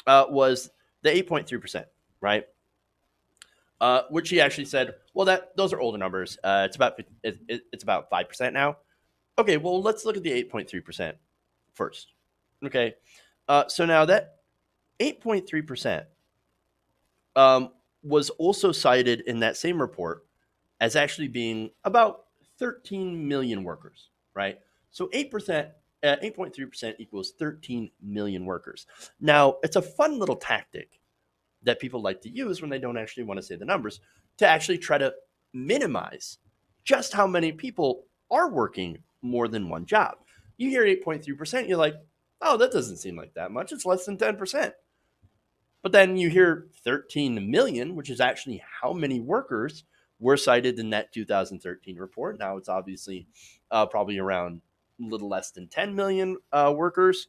was the 8.3%, right? Which he actually said, well, those are older numbers. It's about 5% now. Okay, well, let's look at the 8.3% first. Okay, so now that 8.3% was also cited in that same report as actually being about 13 million workers, right? So 8.3% equals 13 million workers. Now, it's a fun little tactic that people like to use when they don't actually want to say the numbers to actually try to minimize just how many people are working more than one job. You hear 8.3%, you're like, oh, that doesn't seem like that much. It's less than 10%. But then you hear 13 million, which is actually how many workers were cited in that 2013 report. Now it's obviously probably around a little less than 10 million workers.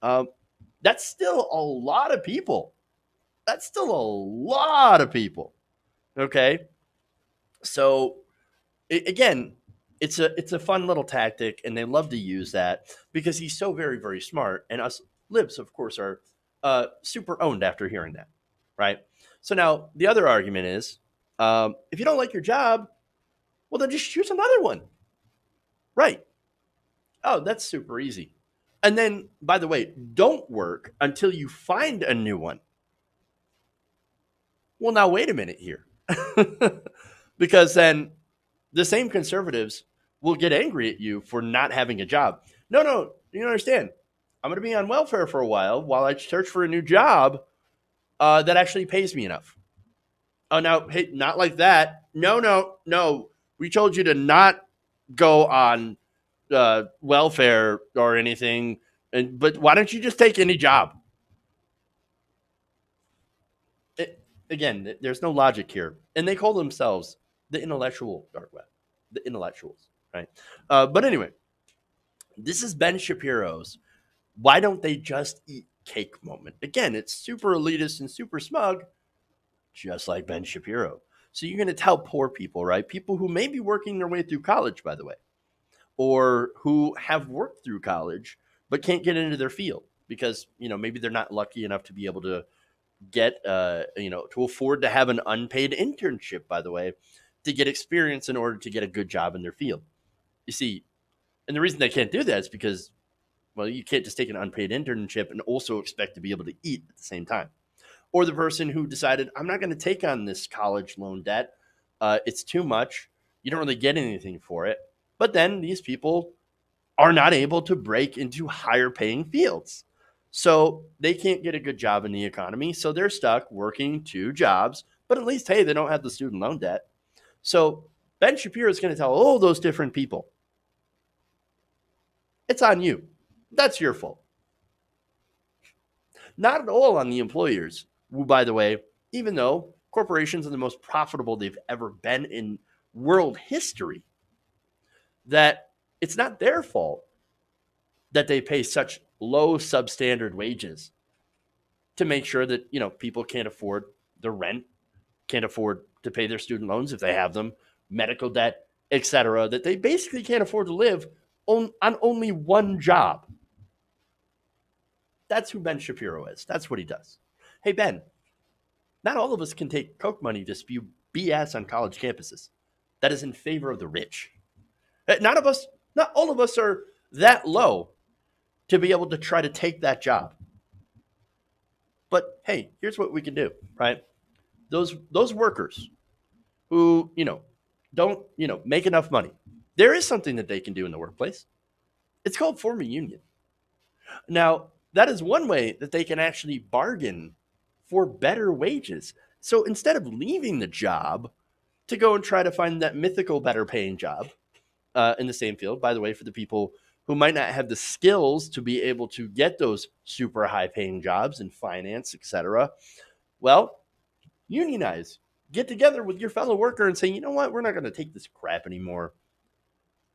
That's still a lot of people. That's still a lot of people. Okay. So again, it's a fun little tactic, and they love to use that because he's so very, very smart. And us libs, of course, are super owned after hearing that, right? So now the other argument is, if you don't like your job, well, then just choose another one, right? Oh, that's super easy. And then, by the way, don't work until you find a new one. Well, now wait a minute here, because then the same conservatives will get angry at you for not having a job. No, you don't understand. I'm going to be on welfare for a while I search for a new job that actually pays me enough. Oh, now, hey, not like that. No. We told you to not go on welfare or anything. But why don't you just take any job? Again, there's no logic here. And they call themselves the intellectual dark web. The intellectuals, right? But anyway, this is Ben Shapiro's why don't they just eat cake moment. Again, it's super elitist and super smug, just like Ben Shapiro. So you're going to tell poor people, right? People who may be working their way through college, by the way, or who have worked through college but can't get into their field because, maybe they're not lucky enough to be able to get, to afford to have an unpaid internship, by the way, to get experience in order to get a good job in their field. You see, and the reason they can't do that is because, well, you can't just take an unpaid internship and also expect to be able to eat at the same time. Or the person who decided, I'm not going to take on this college loan debt. It's too much. You don't really get anything for it. But then these people are not able to break into higher paying fields. So they can't get a good job in the economy. So they're stuck working 2 jobs, but at least, hey, they don't have the student loan debt. So Ben Shapiro is going to tell all those different people, it's on you. That's your fault. Not at all on the employers, who, by the way, even though corporations are the most profitable they've ever been in world history, that it's not their fault that they pay such low substandard wages to make sure that, you know, people can't afford the rent, can't afford to pay their student loans if they have them, medical debt, etc., that they basically can't afford to live on only one job. That's who Ben Shapiro is. That's what he does. Hey, Ben, not all of us can take Coke money to spew BS on college campuses. That is in favor of the rich. Not all of us are that low to be able to try to take that job. But hey, here's what we can do, right? Those workers who, don't, make enough money. There is something that they can do in the workplace. It's called form a union. Now, that is one way that they can actually bargain for better wages. So instead of leaving the job to go and try to find that mythical better paying job in the same field, by the way, for the people who might not have the skills to be able to get those super high paying jobs in finance, etc., well, unionize. Get together with your fellow worker and say, you know what, we're not going to take this crap anymore.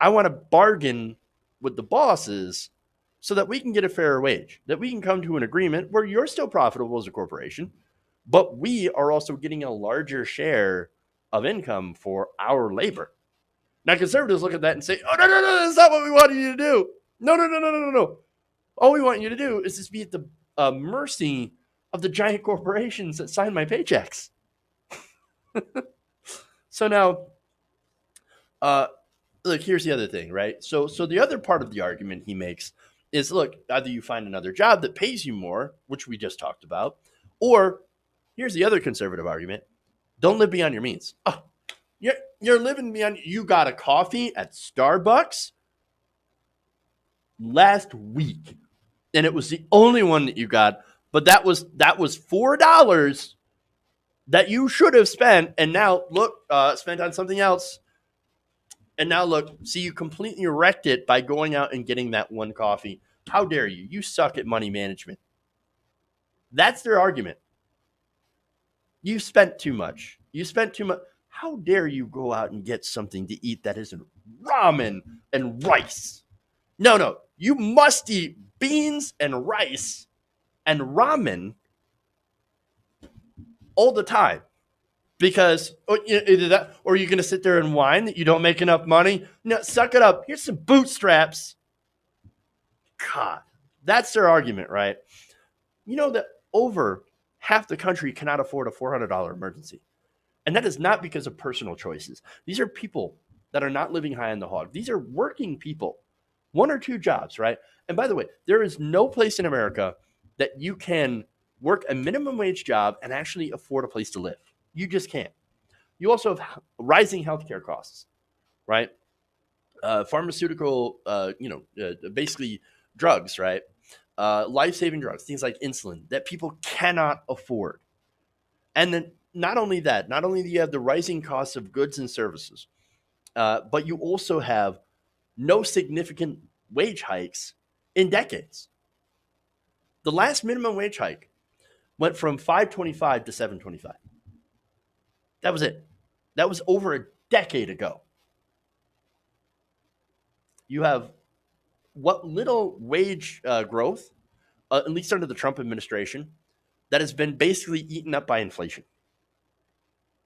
I want to bargain with the bosses so that we can get a fairer wage, that we can come to an agreement where you're still profitable as a corporation, but we are also getting a larger share of income for our labor. Now, conservatives look at that and say, oh, no, that's not what we wanted you to do. No. All we want you to do is just be at the mercy of the giant corporations that sign my paychecks. So now, look, here's the other thing, right? So the other part of the argument he makes is, look, either you find another job that pays you more, which we just talked about, or here's the other conservative argument: don't live beyond your means. Oh, you're living beyond. You got a coffee at Starbucks last week, and it was the only one that you got, but that was $4 that you should have spent, and now look, spent on something else. And now look, see, you completely wrecked it by going out and getting that one coffee. How dare you? You suck at money management. That's their argument. You spent too much. How dare you go out and get something to eat that isn't ramen and rice? No. You must eat beans and rice and ramen all the time. Because either that, or you're going to sit there and whine that you don't make enough money. No, suck it up. Here's some bootstraps. God, that's their argument, right? You know that over half the country cannot afford a $400 emergency. And that is not because of personal choices. These are people that are not living high on the hog. These are working people, 1 or 2 jobs, right? And by the way, there is no place in America that you can work a minimum wage job and actually afford a place to live. You just can't. You also have rising healthcare costs, right? Pharmaceutical, basically drugs, right? Life-saving drugs, things like insulin that people cannot afford. And then not only do you have the rising costs of goods and services, but you also have no significant wage hikes in decades. The last minimum wage hike went from $5.25 to $7.25. That was it. That was over a decade ago. You have what little wage growth, at least under the Trump administration, that has been basically eaten up by inflation.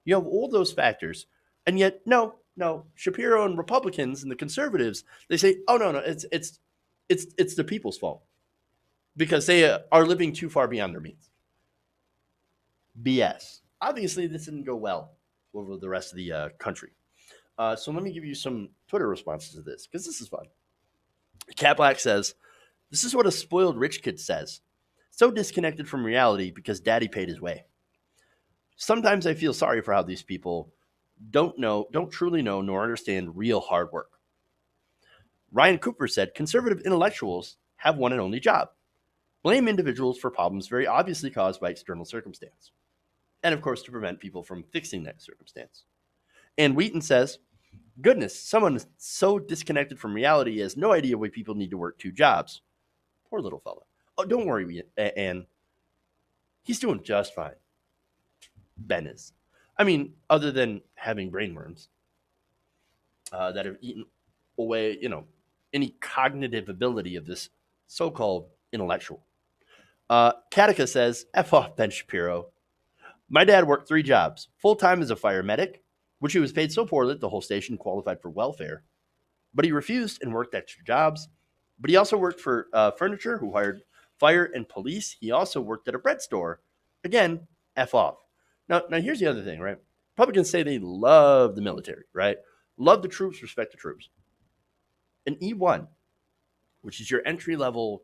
You have all those factors, and yet no, Shapiro and Republicans and the conservatives, they say, oh no, it's the people's fault because they are living too far beyond their means. BS. Obviously, this didn't go well over the rest of the country. So let me give you some Twitter responses to this, because this is fun. Cat Black says, this is what a spoiled rich kid says. So disconnected from reality because daddy paid his way. Sometimes I feel sorry for how these people don't truly know nor understand real hard work. Ryan Cooper said conservative intellectuals have one and only job: blame individuals for problems very obviously caused by external circumstance. And of course, to prevent people from fixing that circumstance. And Wheaton says, goodness, someone so disconnected from reality has no idea why people need to work 2 jobs. Poor little fella. Oh, don't worry, Anne. He's doing just fine. Ben is. I mean, other than having brain worms that have eaten away, any cognitive ability of this so-called intellectual. Katika says, F off Ben Shapiro. My dad worked 3 jobs, full-time as a fire medic, which he was paid so poorly that the whole station qualified for welfare. But he refused and worked extra jobs. But he also worked for furniture, who hired fire and police. He also worked at a bread store. Again, F off. Now here's the other thing, right? Republicans say they love the military, right? Love the troops, respect the troops. An E1, which is your entry-level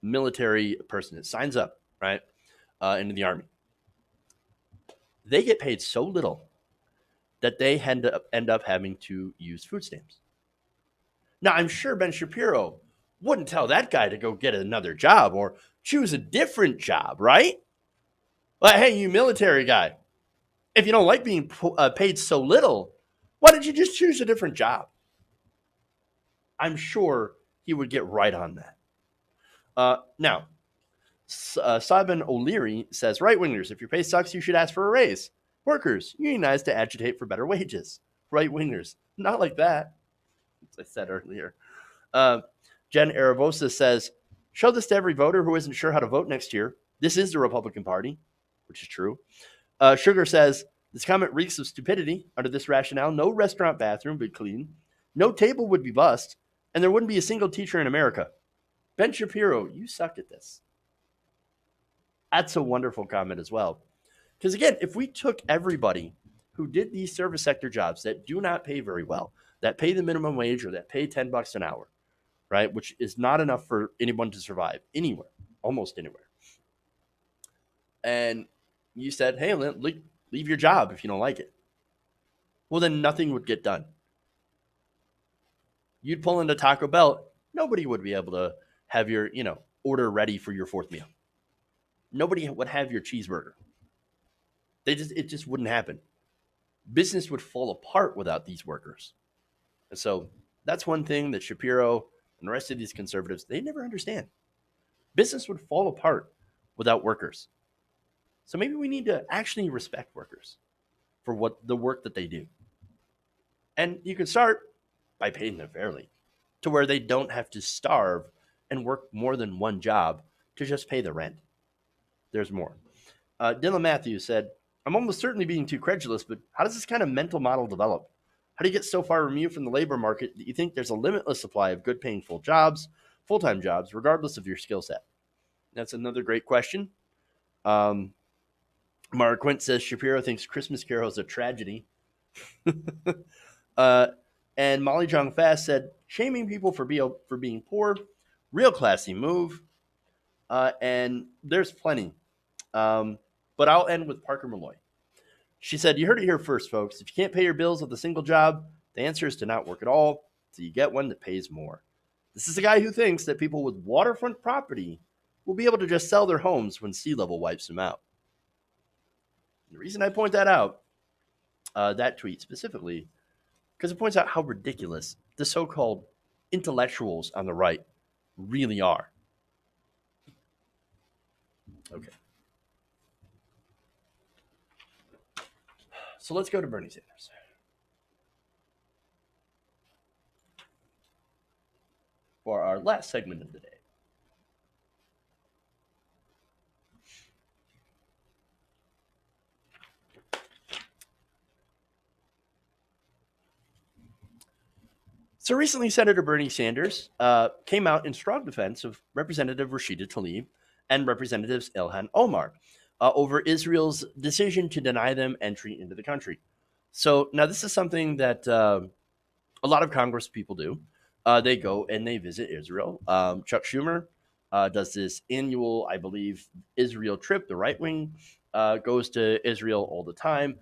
military person that signs up, right, into the Army, they get paid so little that they end up having to use food stamps. Now, I'm sure Ben Shapiro wouldn't tell that guy to go get another job or choose a different job, right? Like, hey, you military guy, if you don't like being paid so little, why don't you just choose a different job? I'm sure he would get right on that. Now, Sabin O'Leary says, right-wingers, if your pay sucks, you should ask for a raise. Workers, unionize to agitate for better wages. Right-wingers, not like that, as I said earlier. Jen Aravosa says, show this to every voter who isn't sure how to vote next year. This is the Republican Party, which is true. Sugar says, this comment reeks of stupidity. Under this rationale, no restaurant bathroom would be clean, no table would be bussed, and there wouldn't be a single teacher in America. Ben Shapiro, you suck at this. That's a wonderful comment as well. Because again, if we took everybody who did these service sector jobs that do not pay very well, that pay the minimum wage or that pay $10 an hour, right, which is not enough for anyone to survive anywhere, almost anywhere, and you said, hey, leave your job if you don't like it, well, then nothing would get done. You'd pull into Taco Bell, nobody would be able to have your, order ready for your 4th meal. Nobody would have your cheeseburger. It just wouldn't happen. Business would fall apart without these workers. And so that's one thing that Shapiro and the rest of these conservatives, they never understand. Business would fall apart without workers. So maybe we need to actually respect workers for what the work that they do. And you can start by paying them fairly to where they don't have to starve and work more than one job to just pay the rent. There's more. Dylan Matthews said, I'm almost certainly being too credulous, but how does this kind of mental model develop? How do you get so far removed from the labor market that you think there's a limitless supply of good paying full-time jobs, regardless of your skill set? That's another great question. Mara Quint says Shapiro thinks Christmas Carol is a tragedy. And Molly Jong Fast said, shaming people for being poor, real classy move. And there's plenty. But I'll end with Parker Malloy. She said, you heard it here first, folks. If you can't pay your bills with a single job, the answer is to not work at all, so you get one that pays more. This is a guy who thinks that people with waterfront property will be able to just sell their homes when sea level wipes them out. The reason I point that out, that tweet specifically, because it points out how ridiculous the so-called intellectuals on the right really are. Okay. So let's go to Bernie Sanders. For our last segment of the day. So recently, Senator Bernie Sanders came out in strong defense of Representative Rashida Tlaib and Representatives Ilhan Omar over Israel's decision to deny them entry into the country. So now this is something that a lot of Congress people do. They go and they visit Israel. Chuck Schumer does this annual, I believe, Israel trip. The right wing goes to Israel all the time.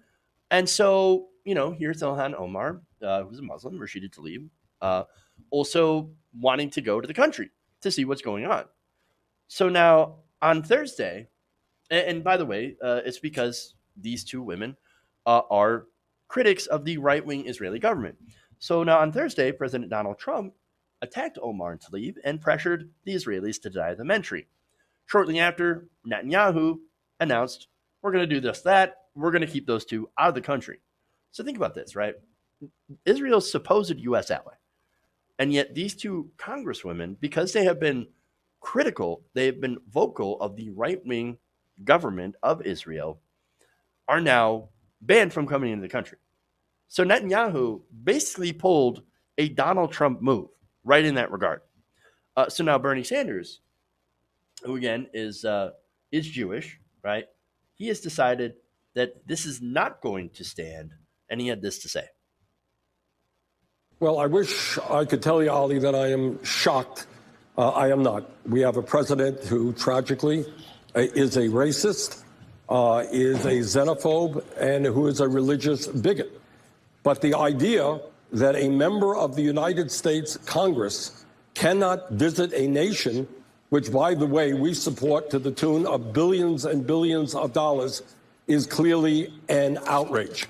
And so, here's Ilhan Omar, who's a Muslim, Rashida Tlaib, also wanting to go to the country to see what's going on. So now on Thursday, and by the way, it's because these two women are critics of the right wing Israeli government. So now on Thursday, President Donald Trump attacked Omar and Tlaib and pressured the Israelis to deny them entry. Shortly after, Netanyahu announced, we're going to do this, that. We're going to keep those two out of the country. So think about this, right? Israel's supposed U.S. ally. And yet these two congresswomen, because they have been critical, they have been vocal of the right-wing government of Israel, are now banned from coming into the country. So Netanyahu basically pulled a Donald Trump move right in that regard. So now Bernie Sanders, who again is Jewish, right? He has decided that this is not going to stand, and he had this to say. Well, I wish I could tell you, Ali, that I am shocked. I am not. We have a president who tragically is a racist, is a xenophobe, and who is a religious bigot. But the idea that a member of the United States Congress cannot visit a nation, which, by the way, we support to the tune of billions and billions of dollars, is clearly an outrage.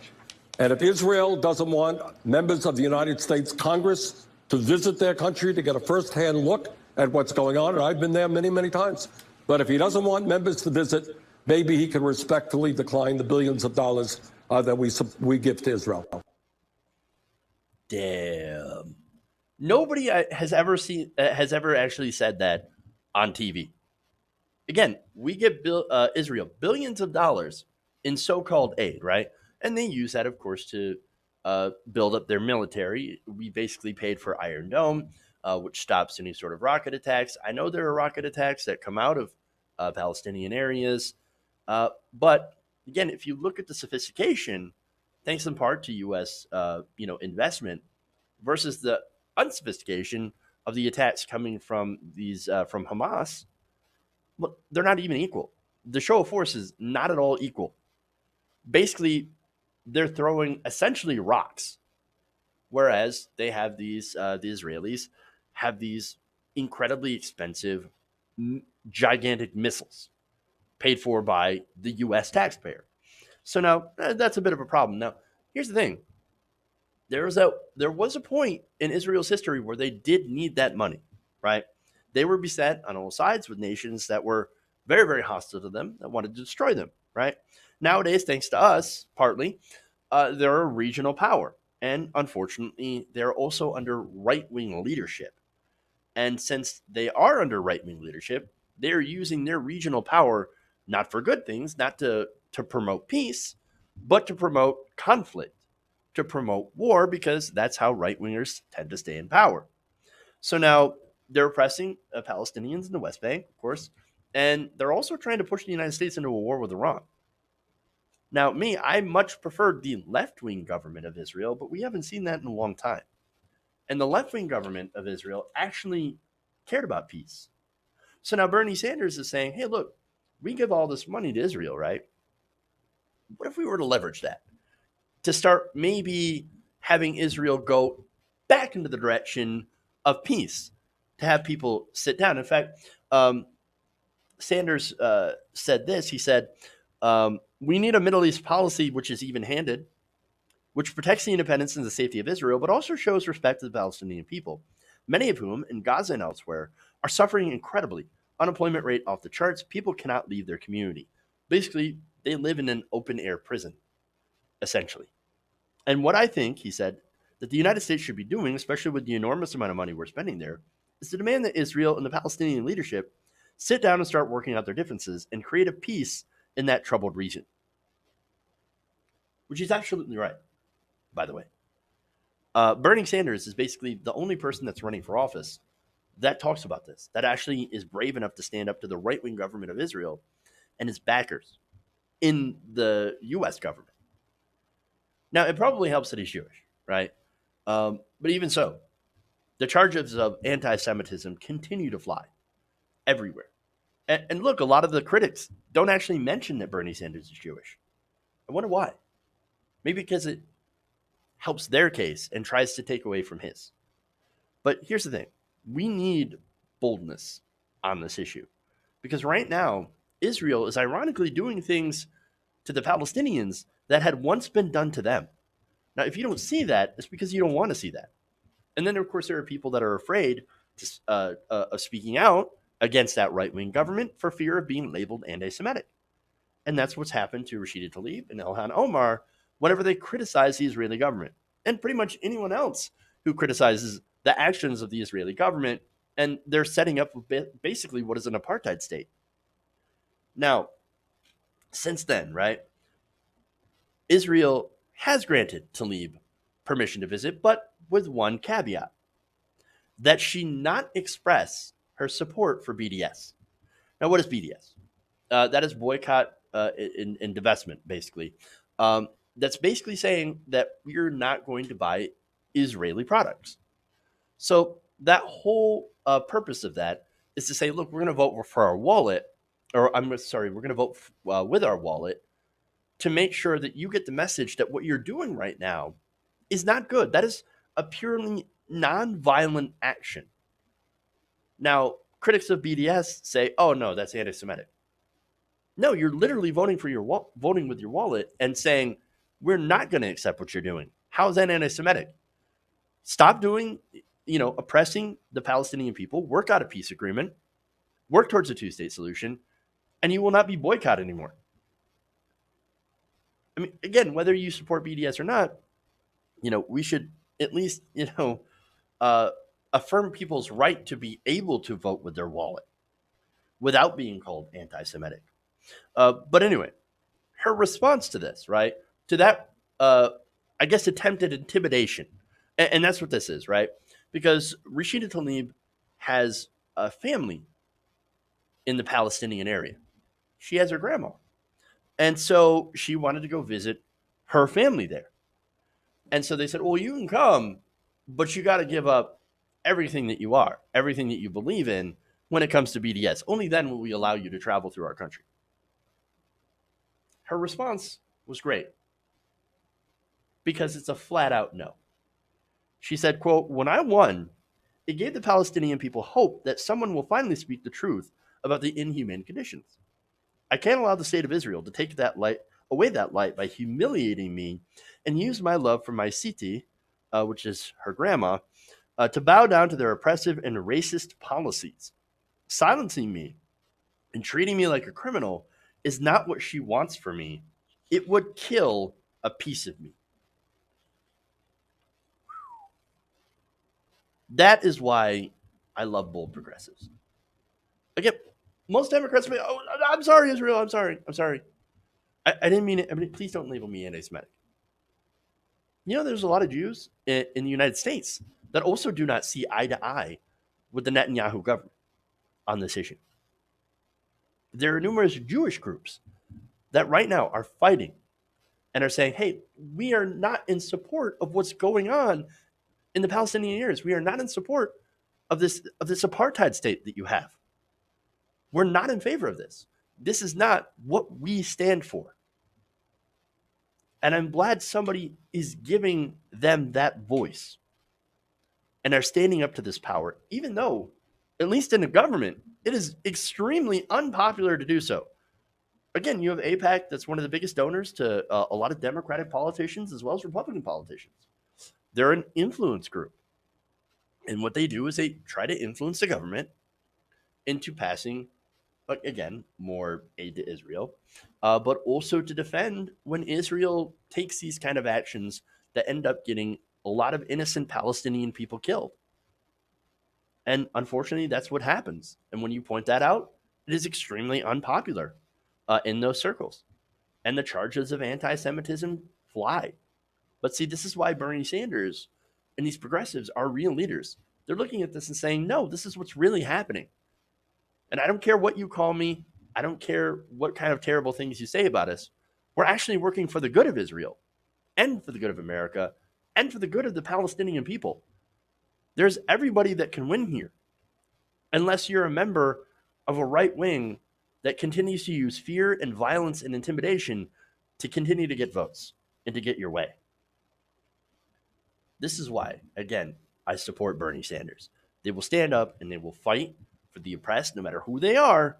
And if Israel doesn't want members of the United States Congress to visit their country to get a firsthand look at what's going on, and I've been there many, many times, but if he doesn't want members to visit, maybe he can respectfully decline the billions of dollars that we give to Israel. Damn. Nobody has ever actually said that on TV. Again, we give Israel billions of dollars in so-called aid, right? And they use that, of course, to build up their military. We basically paid for Iron Dome, which stops any sort of rocket attacks. I know there are rocket attacks that come out of Palestinian areas. But again, if you look at the sophistication, thanks in part to U.S. Investment versus the unsophistication of the attacks coming from from Hamas, well, they're not even equal. The show of force is not at all equal. Basically, they're throwing essentially rocks, whereas they have the Israelis have these incredibly expensive, gigantic missiles paid for by the U.S. taxpayer. So now that's a bit of a problem. Now, here's the thing. There was a point in Israel's history where they did need that money, right? They were beset on all sides with nations that were very, very hostile to them, that wanted to destroy them, right? Nowadays, thanks to us, partly, they're a regional power. And unfortunately, they're also under right-wing leadership. And since they are under right-wing leadership, they're using their regional power not for good things, not to promote peace, but to promote conflict, to promote war, because that's how right-wingers tend to stay in power. So now they're oppressing Palestinians in the West Bank, of course, and they're also trying to push the United States into a war with Iran. Now, I much preferred the left-wing government of Israel, but we haven't seen that in a long time. And the left-wing government of Israel actually cared about peace. So now Bernie Sanders is saying, hey, look, we give all this money to Israel, right? What if we were to leverage that to start maybe having Israel go back into the direction of peace, to have people sit down? In fact, Sanders said this. He said, we need a Middle East policy which is even-handed, which protects the independence and the safety of Israel, but also shows respect to the Palestinian people, many of whom in Gaza and elsewhere are suffering incredibly. Unemployment rate off the charts. People cannot leave their community. Basically, they live in an open-air prison, essentially. And what I think, he said, that the United States should be doing, especially with the enormous amount of money we're spending there, is to demand that Israel and the Palestinian leadership sit down and start working out their differences and create a peace in that troubled region. Which is absolutely right, by the way. Bernie Sanders is basically the only person that's running for office that talks about this, that actually is brave enough to stand up to the right-wing government of Israel and its backers in the U.S. government. Now, it probably helps that he's Jewish, right? But even so, the charges of anti-Semitism continue to fly everywhere. And look, a lot of the critics don't actually mention that Bernie Sanders is Jewish. I wonder why. Maybe because it helps their case and tries to take away from his. But here's the thing. We need boldness on this issue because right now, Israel is ironically doing things to the Palestinians that had once been done to them. Now, if you don't see that, it's because you don't want to see that. And then, of course, there are people that are afraid of speaking out against that right-wing government for fear of being labeled anti-Semitic. And that's what's happened to Rashida Tlaib and Ilhan Omar whenever they criticize the Israeli government, and pretty much anyone else who criticizes the actions of the Israeli government, and they're setting up basically what is an apartheid state. Now, since then, right, Israel has granted Tlaib permission to visit, but with one caveat, that she not express her support for BDS. Now, what is BDS? That is boycott and divestment, basically. That's basically saying that we're not going to buy Israeli products. So that whole purpose of that is to say, look, we're going to vote for our wallet, or I'm sorry, we're going to vote with our wallet to make sure that you get the message that what you're doing right now is not good. That is a purely non-violent action. Now, critics of BDS say, "Oh no, that's anti-Semitic." No, you're literally voting with your wallet and saying, "We're not going to accept what you're doing." How is that anti-Semitic? Stop doing, oppressing the Palestinian people. Work out a peace agreement. Work towards a two-state solution, and you will not be boycotted anymore. I mean, again, whether you support BDS or not, we should at least, affirm people's right to be able to vote with their wallet without being called anti-Semitic. But anyway, her response to this, right, to that, I guess, attempted intimidation, and that's what this is, right? Because Rashida Tlaib has a family in the Palestinian area. She has her grandma. And so she wanted to go visit her family there. And so they said, well, you can come, but you got to give up everything that you are, everything that you believe in when it comes to BDS. Only then will we allow you to travel through our country. Her response was great because it's a flat out no. She said, quote, when I won, it gave the Palestinian people hope that someone will finally speak the truth about the inhumane conditions. I can't allow the state of Israel to take away that light by humiliating me and use my love for my Siti, which is her grandma, to bow down to their oppressive and racist policies. Silencing me and treating me like a criminal is not what she wants for me. It would kill a piece of me. That is why I love bold progressives. Again, most Democrats say, oh, I'm sorry, Israel. I'm sorry. I didn't mean it. I mean, please don't label me anti-Semitic. There's a lot of Jews in the United States that also do not see eye to eye with the Netanyahu government on this issue. There are numerous Jewish groups that right now are fighting and are saying, hey, we are not in support of what's going on in the Palestinian areas. We are not in support of this apartheid state that you have. We're not in favor of this. This is not what we stand for. And I'm glad somebody is giving them that voice and are standing up to this power, even though, at least in the government, it is extremely unpopular to do so. Again, you have AIPAC, that's one of the biggest donors to a lot of Democratic politicians as well as Republican politicians. They're an influence group. And what they do is they try to influence the government into passing, again, more aid to Israel, but also to defend when Israel takes these kind of actions that end up getting a lot of innocent Palestinian people killed. And unfortunately, that's what happens. And when you point that out, it is extremely unpopular in those circles. And the charges of anti-Semitism fly. But see, this is why Bernie Sanders and these progressives are real leaders. They're looking at this and saying, no, this is what's really happening. And I don't care what you call me. I don't care what kind of terrible things you say about us. We're actually working for the good of Israel and for the good of America and for the good of the Palestinian people. There's everybody that can win here, unless you're a member of a right wing that continues to use fear and violence and intimidation to continue to get votes and to get your way. This is why, again, I support Bernie Sanders. They will stand up and they will fight for the oppressed, no matter who they are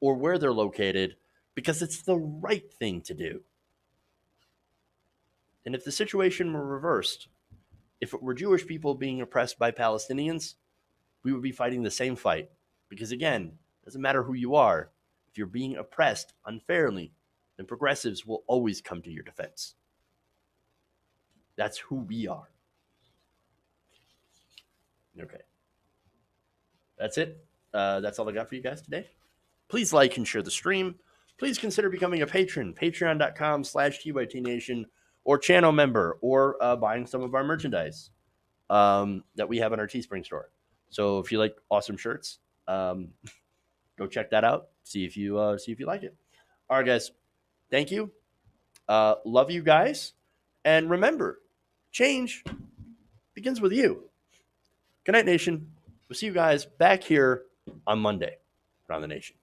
or where they're located, because it's the right thing to do. And if the situation were reversed, if it were Jewish people being oppressed by Palestinians, we would be fighting the same fight. Because again, it doesn't matter who you are. If you're being oppressed unfairly, then progressives will always come to your defense. That's who we are. Okay. That's it. That's all I got for you guys today. Please like and share the stream. Please consider becoming a patron, patreon.com/TYTNation, or channel member, or buying some of our merchandise that we have on our Teespring store. So if you like awesome shirts, go check that out. See if you like it. All right, guys. Thank you. Love you guys. And remember, change begins with you. Good night, Nation. We'll see you guys back here on Monday around the Nation.